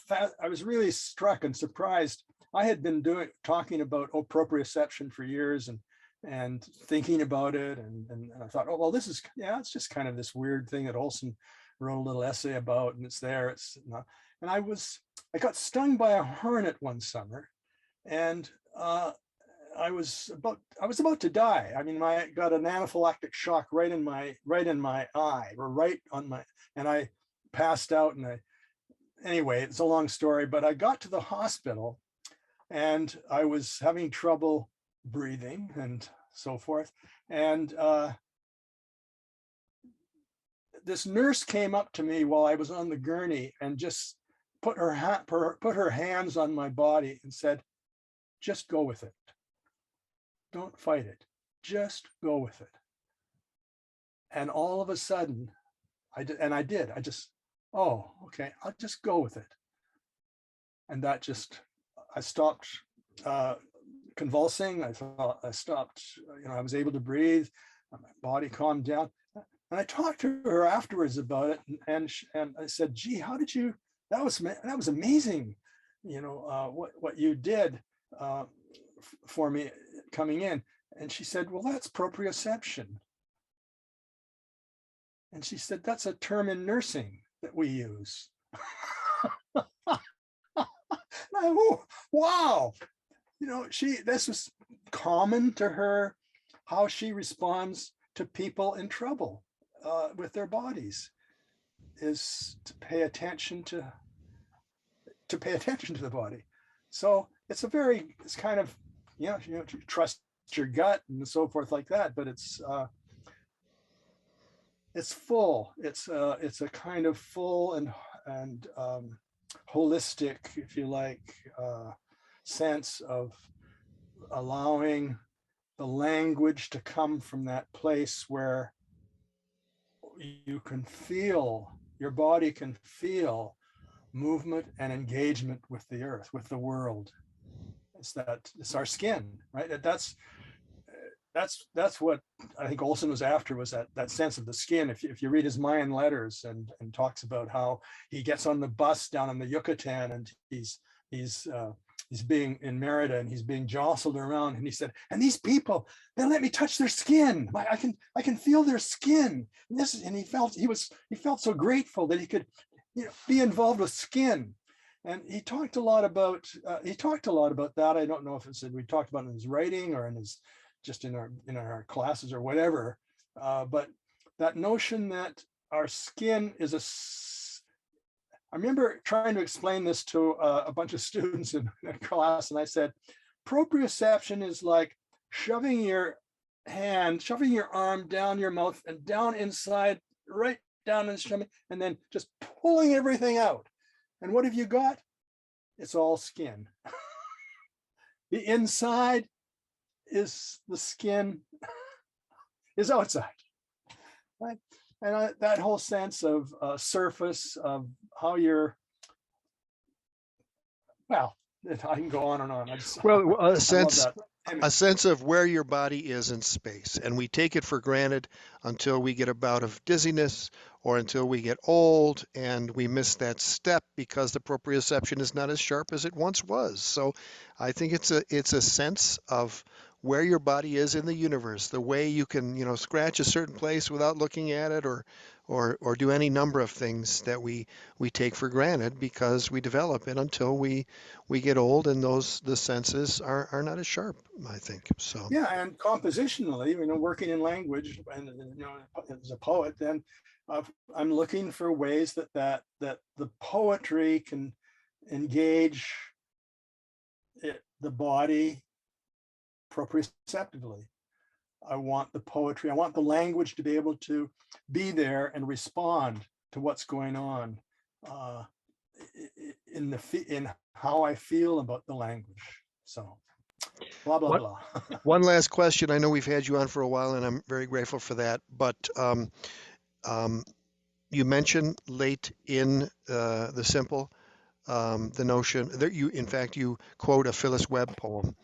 B: struck and surprised. I had been talking about proprioception for years, and thinking about it, and I thought, oh well, this is, yeah, it's just kind of this weird thing that Olson wrote a little essay about, and it's there. It's not. And I got stung by a hornet one summer, and I was about to die. I mean, I got an anaphylactic shock right in my eye, or right on my, and I passed out. And anyway, it's a long story, but I got to the hospital, and I was having trouble breathing and so forth. And this nurse came up to me while I was on the gurney and just put her hands on my body and said, "Just go with it. Don't fight it. Just go with it." And all of a sudden, I did. I just, oh, okay, I'll just go with it. And that just, I stopped convulsing. I stopped, I was able to breathe. My body calmed down. And I talked to her afterwards about it, and I said, "Gee, how did you? That was amazing. What you did for me coming in." And she said, "Well, that's proprioception." And she said, "That's a term in nursing that we use." Oh, wow. This was common to her, how she responds to people in trouble with their bodies, is to pay attention to the body. So it's kind of, trust your gut and so forth like that, but it's full. It's a kind of full and holistic, if you like, sense of allowing the language to come from that place where you can feel, your body can feel movement and engagement with the earth, with the world. It's our skin, right? That's what I think Olson was after, was that sense of the skin. If you read his Mayan letters, and talks about how he gets on the bus down in the Yucatan, and he's being in Merida, and he's being jostled around, and he said, "And these people, they let me touch their skin. I can feel their skin." And he felt so grateful that he could, be involved with skin. And he talked a lot about that. I don't know if it's we talked about it in his writing or just in our classes or whatever. But that notion that our skin is I remember trying to explain this to a bunch of students in a class, and I said, proprioception is like shoving your hand, shoving your arm down your mouth and down inside, right down in the stomach, and then just pulling everything out. And what have you got? It's all skin. The inside is the skin is outside, right? And that whole sense of surface of how you're, well, I can go on and on.
A: Well,
B: I love that.
A: a sense of where your body is in space, and we take it for granted until we get a bout of dizziness or until we get old and we miss that step because the proprioception is not as sharp as it once was. So I think it's a sense of where your body is in the universe, the way you can, scratch a certain place without looking at it, or do any number of things that we take for granted because we develop it until we get old, and the senses are not as sharp, I think. So
B: Yeah, and compositionally, working in language and as a poet, then I'm looking for ways that the poetry can engage the body proprioceptively. I want the poetry, I want the language to be able to be there and respond to what's going on in how I feel about the language. So blah, blah,
A: what,
B: blah.
A: one last question. I know we've had you on for a while, and I'm very grateful for that. But you mentioned late in the simple the notion that you quote a Phyllis Webb poem,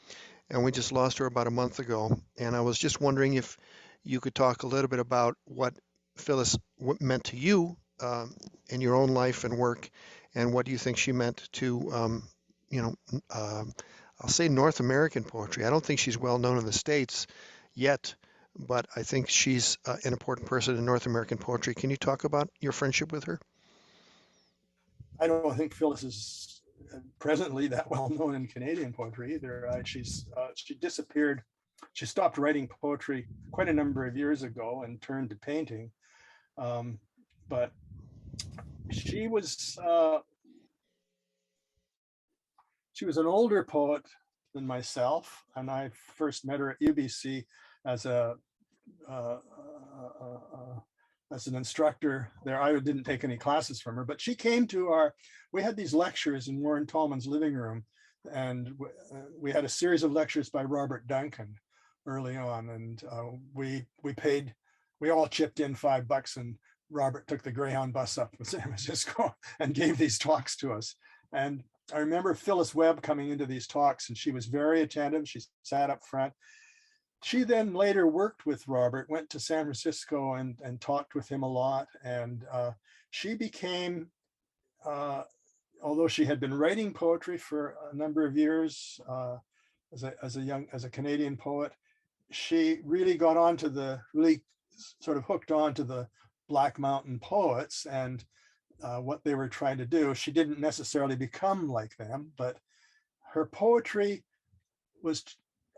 A: and we just lost her about a month ago. And I was just wondering if you could talk a little bit about what Phyllis meant to you in your own life and work, and what do you think she meant to, you know, I'll say North American poetry. I don't think she's well known in the States yet, but I think she's an important person in North American poetry. Can you talk about your friendship with her?
B: I don't think Phyllis is presently that well known in Canadian poetry either. She disappeared. She stopped writing poetry quite a number of years ago and turned to painting. But she was an older poet than myself, and I first met her at UBC as an instructor there. I didn't take any classes from her, but she came to we had these lectures in Warren Tallman's living room, and we had a series of lectures by Robert Duncan early on, and we all chipped in $5, and Robert took the Greyhound bus up to San Francisco and gave these talks to us. And I remember Phyllis Webb coming into these talks, and she was very attentive. She sat up front. She then later worked with Robert, went to San Francisco and talked with him a lot. And she became, although she had been writing poetry for a number of years as a Canadian poet, she really sort of hooked on to the Black Mountain poets and what they were trying to do. She didn't necessarily become like them, but her poetry was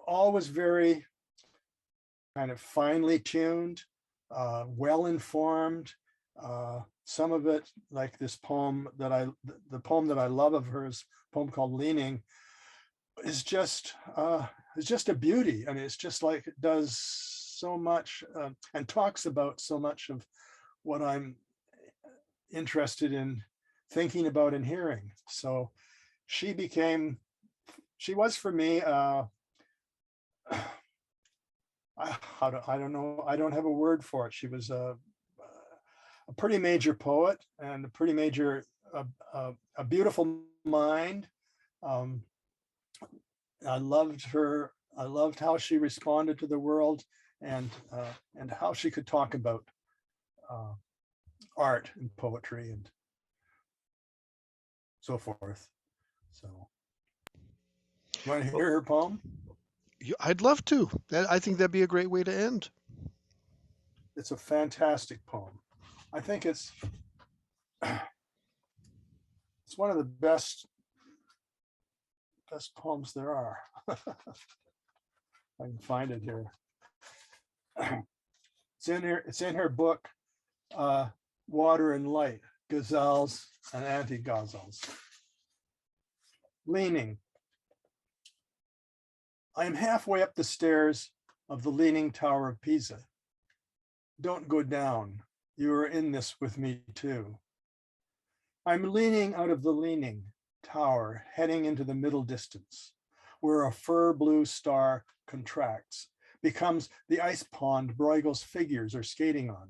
B: always very kind of finely tuned, well-informed. Some of it, like this poem the poem that I love of hers, a poem called Leaning, is just a beauty. I mean, it's just like it does so much and talks about so much of what I'm interested in thinking about and hearing. So she was for me, I don't know, I don't have a word for it. She was a pretty major poet and a pretty major, a beautiful mind. I loved her. I loved how she responded to the world, and how she could talk about art and poetry and so forth. So, you want to hear her poem?
A: I'd love to. I think that'd be a great way to end.
B: It's a fantastic poem. I think it's one of the best poems there are. I can find it here. It's in her book, Water and Light, Ghazals and Anti-Ghazals. Leaning. I am halfway up the stairs of the Leaning Tower of Pisa. Don't go down. You are in this with me too. I'm leaning out of the leaning tower, heading into the middle distance, where a fur blue star contracts, becomes the ice pond Bruegel's figures are skating on.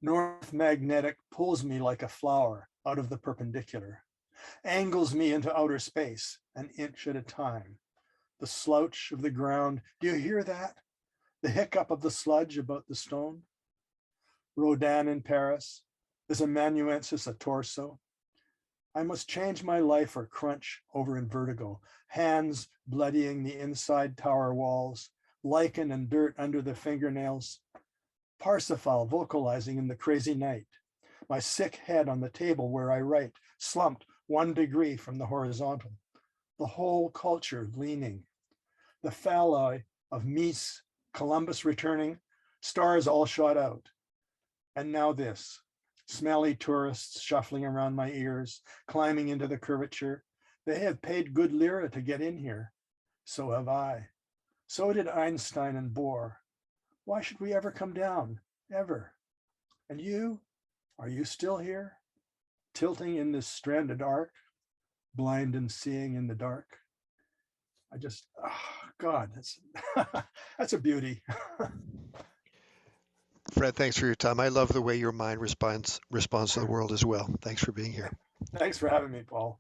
B: North magnetic pulls me like a flower out of the perpendicular, angles me into outer space, an inch at a time. The slouch of the ground, do you hear that? The hiccup of the sludge about the stone? Rodin in Paris, is amanuensis a torso? I must change my life or crunch over in vertigo, hands bloodying the inside tower walls, lichen and dirt under the fingernails, Parsifal vocalizing in the crazy night, my sick head on the table where I write, slumped 1 degree from the horizontal, the whole culture leaning, the phalli of Mies, Columbus returning, stars all shot out. And now this, smelly tourists shuffling around my ears, climbing into the curvature. They have paid good lira to get in here. So have I. So did Einstein and Bohr. Why should we ever come down? Ever? And you? Are you still here? Tilting in this stranded arc, blind and seeing in the dark? I just, oh God, that's a beauty.
A: Fred, thanks for your time. I love the way your mind responds to the world as well. Thanks for being here.
B: Thanks for having me, Paul.